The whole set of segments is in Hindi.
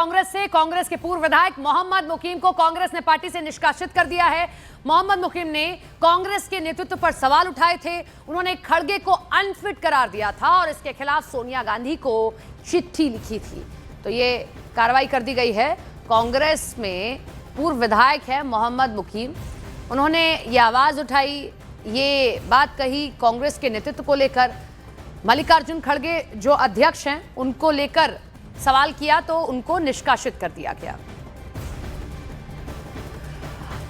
कांग्रेस से कांग्रेस के पूर्व विधायक मोहम्मद मुकीम को कांग्रेस ने पार्टी से निष्कासित कर दिया है। मोहम्मद मुकीम ने कांग्रेस के नेतृत्व पर सवाल उठाए थे। उन्होंने खड़गे को अनफिट करार दिया था और इसके खिलाफ सोनिया गांधी को चिट्ठी लिखी थी। तो ये कार्रवाई कर दी गई है। कांग्रेस में पूर्व विधायक है मोहम्मद मुकीम, उन्होंने ये आवाज उठाई, ये बात कही कांग्रेस के नेतृत्व को लेकर। मल्लिकार्जुन खड़गे जो अध्यक्ष हैं उनको लेकर सवाल किया तो उनको निष्कासित कर दिया गया।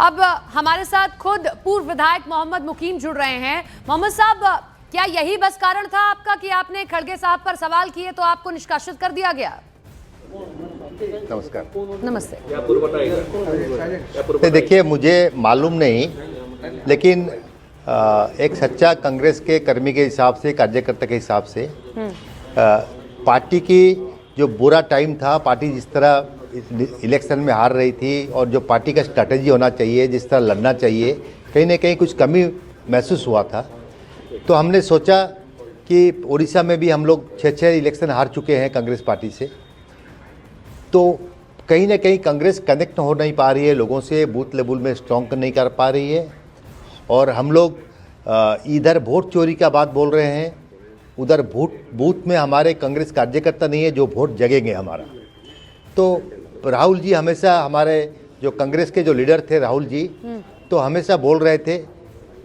अब हमारे साथ खुद पूर्व विधायक मोहम्मद मुकीम जुड़ रहे हैं। मोहम्मद साहब, क्या यही बस कारण था आपका कि आपने खड़गे साहब पर सवाल किए तो आपको निष्कासित कर दिया गया? नमस्कार। नमस्ते। देखिए, मुझे मालूम नहीं, लेकिन एक सच्चा कांग्रेस के कर्मी के हिसाब से, कार्यकर्ता के हिसाब से पार्टी की जो बुरा टाइम था, पार्टी जिस तरह इलेक्शन में हार रही थी और जो पार्टी का स्ट्रैटेजी होना चाहिए, जिस तरह लड़ना चाहिए, कहीं ना कहीं कुछ कमी महसूस हुआ था। तो हमने सोचा कि उड़ीसा में भी हम लोग 6 इलेक्शन हार चुके हैं कांग्रेस पार्टी से, तो कहीं ना कहीं कांग्रेस कनेक्ट हो नहीं पा रही है लोगों से, बूथ लेवल में स्ट्रॉन्ग नहीं कर पा रही है। और हम लोग इधर वोट चोरी का बात बोल रहे हैं, उधर बूथ में हमारे कांग्रेस कार्यकर्ता नहीं है जो वोट जगेंगे हमारा। तो राहुल जी हमेशा, हमारे जो कांग्रेस के जो लीडर थे राहुल जी, तो हमेशा बोल रहे थे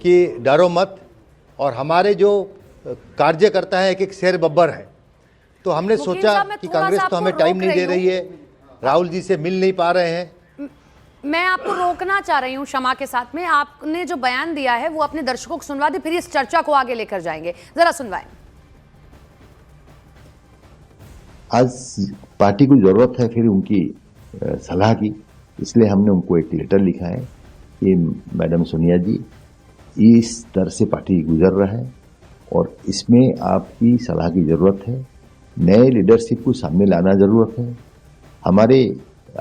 कि डरो मत, और हमारे जो कार्यकर्ता हैं एक एक शेर बब्बर हैं। तो हमने सोचा कि कांग्रेस तो हमें टाइम नहीं दे रही है, राहुल जी से मिल नहीं पा रहे हैं। मैं आपको रोकना चाह रही हूं क्षमा के साथ में। आपने जो बयान दिया है वो अपने दर्शकों को सुनवा दे, फिर इस चर्चा को आगे लेकर जाएंगे। जरा सुनवाएं। आज पार्टी को जरूरत है फिर उनकी सलाह की, इसलिए हमने उनको एक लेटर लिखा है कि मैडम सोनिया जी, इस तरह से पार्टी गुजर रहा है और इसमें आपकी सलाह की जरूरत है, नए लीडरशिप को सामने लाना जरूरत है। हमारे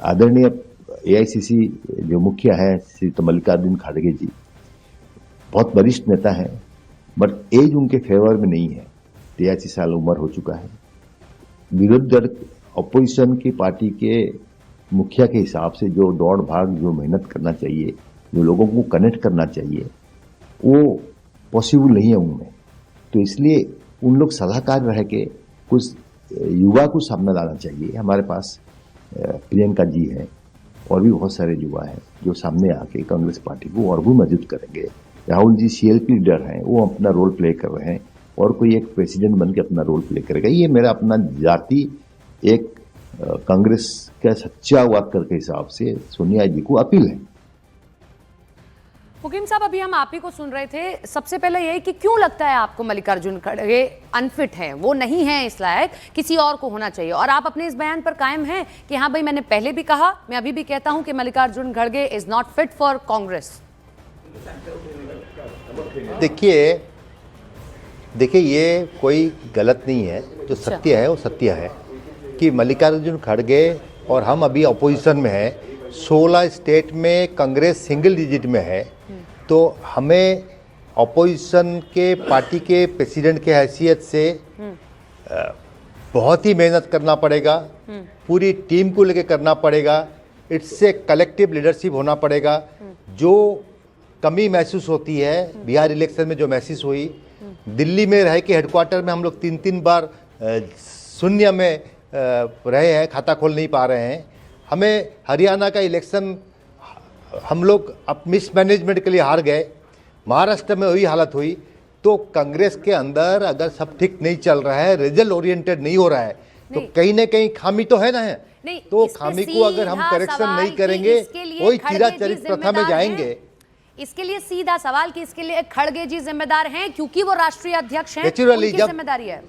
आदरणीय एआईसीसी जो मुखिया है श्री मल्लिकार्जुन खड़गे जी बहुत वरिष्ठ नेता है, बट एज उनके फेवर में नहीं है, 83 साल उम्र हो चुका है। विरोध दल अपोजिशन की पार्टी के मुखिया के हिसाब से जो दौड़ भाग, जो मेहनत करना चाहिए, जो लोगों को कनेक्ट करना चाहिए, वो पॉसिबल नहीं है उनमें। तो इसलिए उन लोग सलाहकार रह के कुछ युवा को सामने लाना चाहिए। हमारे पास प्रियंका जी हैं और भी बहुत सारे युवा हैं जो सामने आके कांग्रेस पार्टी को और भी मजबूत करेंगे। राहुल जी सीएलपी लीडर हैं, वो अपना रोल प्ले कर रहे हैं और कोई एक प्रेसिडेंट बन के अपना रोल प्ले करेगा। ये मेरा अपना जाति एक कांग्रेस का सच्चा वर्कर के हिसाब से सोनिया जी को अपील है। मुकीम साहब, अभी हम आप ही को सुन रहे थे। सबसे पहले यही कि क्यों लगता है आपको मल्लिकार्जुन खड़गे अनफिट हैं, वो नहीं है इस लायक, किसी और को होना चाहिए? और आप अपने इस बयान पर कायम हैं कि हाँ भाई, मैंने पहले भी कहा, मैं अभी भी कहता हूं कि मल्लिकार्जुन खड़गे is not fit for Congress. देखिए, ये कोई गलत नहीं है, जो सत्य है वो सत्य है कि मल्लिकार्जुन खड़गे और हम अभी अपोजिशन में हैं। 16 स्टेट में कांग्रेस सिंगल डिजिट में है, तो हमें अपोजिशन के पार्टी के प्रेसिडेंट के हैसियत से बहुत ही मेहनत करना पड़ेगा, पूरी टीम को लेकर करना पड़ेगा, इससे कलेक्टिव लीडरशिप होना पड़ेगा। जो कमी महसूस होती है बिहार इलेक्शन में, जो महसूस हुई, दिल्ली में रह के हेडक्वार्टर में हम लोग 3 बार शून्य में रहे हैं, खाता खोल नहीं पा रहे हैं। हमें हरियाणा का इलेक्शन हम लोग अब मिसमैनेजमेंट के लिए हार गए, महाराष्ट्र में वही हालत हुई। तो कांग्रेस के अंदर अगर सब ठीक नहीं चल रहा है, रिजल्ट ओरिएंटेड नहीं हो रहा है, तो कहीं ना कहीं खामी तो है ना है। तो खामी को अगर हम करेक्शन नहीं करेंगे, वही चिराचरित प्रथा में जाएंगे। इसके लिए सीधा सवाल कि इसके लिए खड़गे जी जिम्मेदार हैं, क्योंकि वो राष्ट्रीय अध्यक्ष हैं, नेचुरली उनकी जिम्मेदारी है।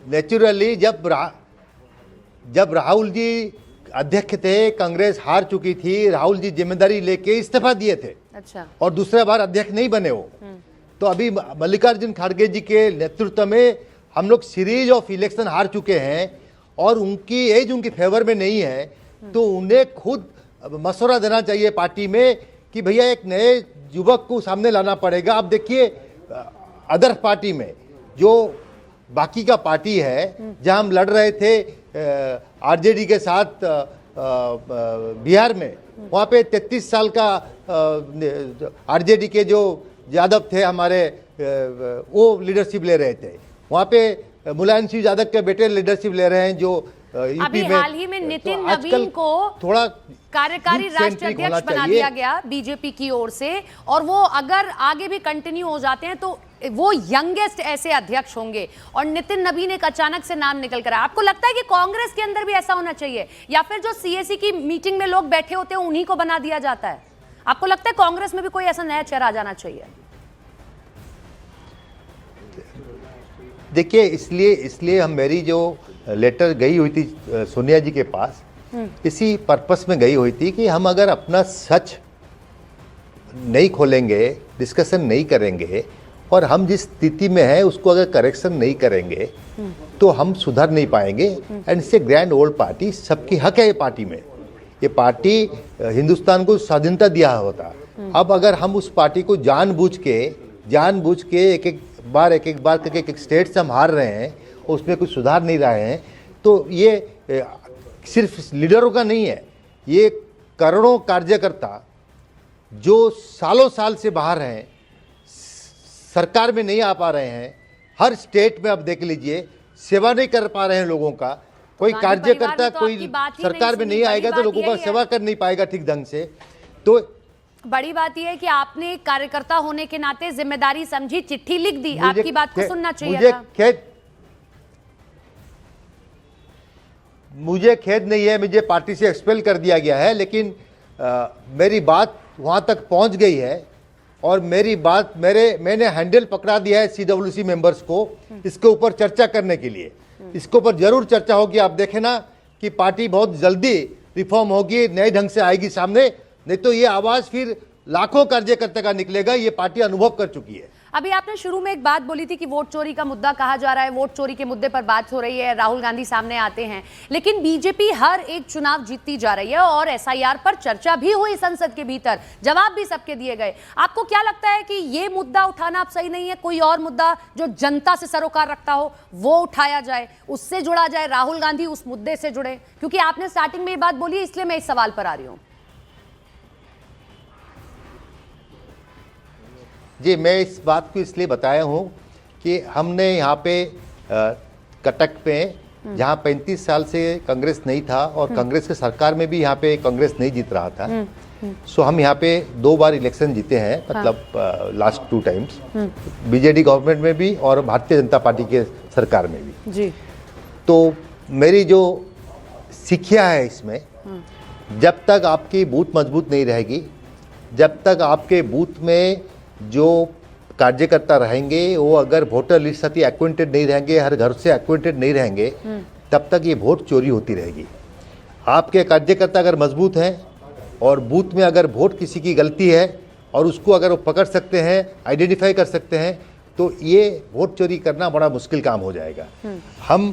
नेचुरली जब राहुल जी अध्यक्ष थे, कांग्रेस हार चुकी थी, राहुल जी जिम्मेदारी लेके इस्तीफा दिए थे। अच्छा। और दूसरा बार अध्यक्ष नहीं बने वो। तो अभी मल्लिकार्जुन खड़गे जी के नेतृत्व में हम लोग सीरीज ऑफ इलेक्शन हार चुके हैं और उनकी एज उनके फेवर में नहीं है। तो उन्हें खुद मशवरा देना चाहिए पार्टी में कि भैया एक नए युवक को सामने लाना पड़ेगा। अब देखिए, अदर पार्टी में जो बाकी का पार्टी है, जहां हम लड़ रहे थे आरजेडी के साथ बिहार में, वहाँ पे 33 साल का आरजेडी के जो यादव थे हमारे, वो लीडरशिप ले रहे थे। वहाँ पे मुलायम सिंह यादव के बेटे लीडरशिप ले रहे हैं, जो अभी यूपी में। हाल ही में नितिन तो आजकल नवीन को थोड़ा कार्यकारी राष्ट्रीय अध्यक्ष बना दिया गया बीजेपी की ओर से, और वो अगर आगे भी कंटिन्यू हो जाते हैं तो वो यंगेस्ट ऐसे अध्यक्ष होंगे, और नितिन नवीन एक अचानक से नाम निकल कर आया। आपको लगता है कि कांग्रेस के अंदर भी ऐसा होना चाहिए, या फिर जो सीएसी की मीटिंग में लोग बैठे होते हैं उन्हीं को बना दिया जाता है? आपको लगता है कांग्रेस में भी कोई ऐसा नया चेहरा आ जाना चाहिए? देखिए, इसलिए हम, मेरी जो लेटर गई हुई थी सोनिया जी के पास, इसी पर्पस में गई हुई थी कि हम अगर अपना सच नहीं खोलेंगे, डिस्कशन नहीं करेंगे, और हम जिस स्थिति में हैं उसको अगर करेक्शन नहीं करेंगे तो हम सुधर नहीं पाएंगे। And it's a grand old party, सबकी हक है ये पार्टी में। ये पार्टी हिंदुस्तान को स्वाधीनता दिया होता। अब अगर हम उस पार्टी को जानबूझ के एक एक बार करके एक स्टेट से हम हार रहे हैं, उसमें कुछ सुधार नहीं रहे हैं, तो ये सिर्फ लीडरों का नहीं है, ये करोड़ों कार्यकर्ता जो सालों साल से बाहर हैं, सरकार में नहीं आ पा रहे हैं, हर स्टेट में आप देख लीजिए सेवा नहीं कर पा रहे हैं लोगों का। कोई कार्यकर्ता कोई सरकार में नहीं आएगा तो लोगों का सेवा कर नहीं पाएगा ठीक ढंग से। तो बड़ी बात यह है कि आपने कार्यकर्ता होने के नाते जिम्मेदारी समझी, चिट्ठी लिख दी, आपकी बात को सुनना चाहिए था। मुझे खेद नहीं है, मुझे पार्टी से एक्सपेल कर दिया गया है, लेकिन मेरी बात वहां तक पहुंच गई है, और मेरी बात मैंने हैंडल पकड़ा दिया है सीडब्ल्यूसी मेंबर्स को इसके ऊपर चर्चा करने के लिए। इसके ऊपर जरूर चर्चा होगी। आप देखें ना कि पार्टी बहुत जल्दी रिफॉर्म होगी, नए ढंग से आएगी सामने, नहीं तो ये आवाज फिर लाखों कार्यकर्ता का निकलेगा। ये पार्टी अनुभव कर चुकी है। अभी आपने शुरू में एक बात बोली थी कि वोट चोरी का मुद्दा कहा जा रहा है, वोट चोरी के मुद्दे पर बात हो रही है, राहुल गांधी सामने आते हैं, लेकिन बीजेपी हर एक चुनाव जीतती जा रही है, और एसआईआर पर चर्चा भी हुई संसद के भीतर, जवाब भी सबके दिए गए। आपको क्या लगता है कि ये मुद्दा उठाना अब सही नहीं है? कोई और मुद्दा जो जनता से सरोकार रखता हो वो उठाया जाए, उससे जुड़ा जाए, राहुल गांधी उस मुद्दे से जुड़े? क्योंकि आपने स्टार्टिंग में ये बात बोली, इसलिए मैं इस सवाल पर आ रही हूँ। जी, मैं इस बात को इसलिए बताया हूँ कि हमने यहाँ पे कटक पे, जहाँ 35 साल से कांग्रेस नहीं था, और कांग्रेस के सरकार में भी यहाँ पे कांग्रेस नहीं जीत रहा था, सो हम यहाँ पे 2 बार इलेक्शन जीते हैं, मतलब लास्ट 2 टाइम्स, बीजेडी गवर्नमेंट में भी और भारतीय जनता पार्टी के सरकार में भी जी। तो मेरी जो शिक्षा है इसमें, जब तक आपकी बूथ मजबूत नहीं रहेगी, जब तक आपके बूथ में जो कार्यकर्ता रहेंगे वो अगर वोटर लिस्ट साथ एक्वेंटेड नहीं रहेंगे, हर घर से एक्वेंटेड नहीं रहेंगे, तब तक ये वोट चोरी होती रहेगी। आपके कार्यकर्ता अगर मजबूत हैं और बूथ में अगर वोट किसी की गलती है और उसको अगर वो पकड़ सकते हैं, आइडेंटिफाई कर सकते हैं, तो ये वोट चोरी करना बड़ा मुश्किल काम हो जाएगा। हम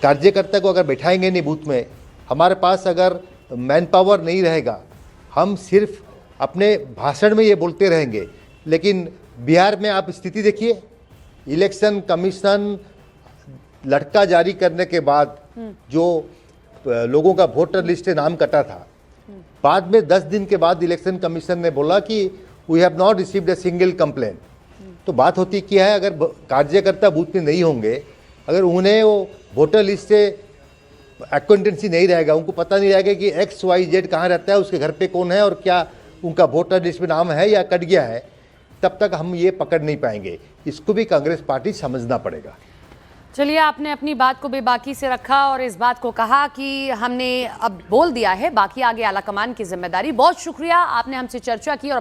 कार्यकर्ता को अगर बैठाएंगे नहीं बूथ में, हमारे पास अगर मैन पावर नहीं रहेगा, हम सिर्फ अपने भाषण में ये बोलते रहेंगे, लेकिन बिहार में आप स्थिति देखिए, इलेक्शन कमीशन लटका जारी करने के बाद जो लोगों का वोटर लिस्ट से नाम कटा था, बाद में 10 दिन के बाद इलेक्शन कमीशन ने बोला कि we have not received a single complaint. तो बात होती क्या है, अगर कार्यकर्ता बूथ में नहीं होंगे, अगर उन्हें वो वोटर लिस्ट से एक्वेंटेंसी नहीं रहेगा, उनको पता नहीं रहेगा कि XYZ कहाँ रहता है, उसके घर पे कौन है और क्या उनका वोटर लिस्ट में नाम है या कट गया है, तब तक हम ये पकड़ नहीं पाएंगे। इसको भी कांग्रेस पार्टी समझना पड़ेगा। चलिए, आपने अपनी बात को बेबाकी से रखा और इस बात को कहा कि हमने अब बोल दिया है, बाकी आगे आला कमान की जिम्मेदारी। बहुत शुक्रिया, आपने हमसे चर्चा की और